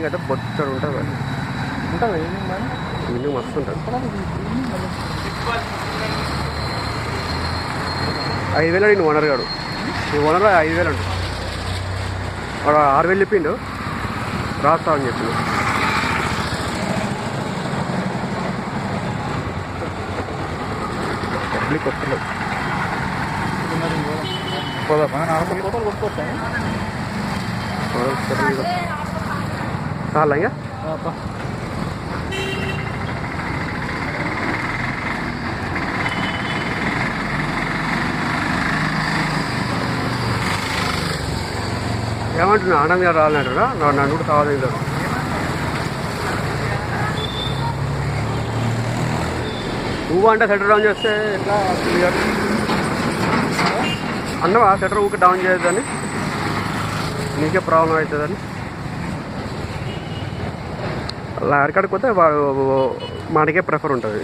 Evening అయితే బొచ్చడు ఉంటుంది. ఉంటుంది ఈవినింగ్ మరి. ఈవినింగ్ మస్తు ఉంటుంది. 5,000 అడిగి ఓనర్ గాడు. ఈ ఓనర్ 5,000 అండి. వాడు 6,000 చెప్పిండు, రాస్తామని చెప్పిండు. పబ్లిక్ వస్తలేదు. ఫోటోలు కొట్టుకోవచ్చా? చాలా ఇంకా ఏమంటున్నా ఆనంద్ గారు రావాలంటారా? నన్ను కూడా కావాలి. నువ్వు అంటే షట్టర్ డౌన్ చేస్తే ఎట్లా అన్నవా? షట్టర్ ఊరికి డౌన్ చేయొద్దని, నీకే ప్రాబ్లం అవుతుందని. అలా అరకాడికి పోతే వాడు మనకే ప్రిఫర్ ఉంటుంది.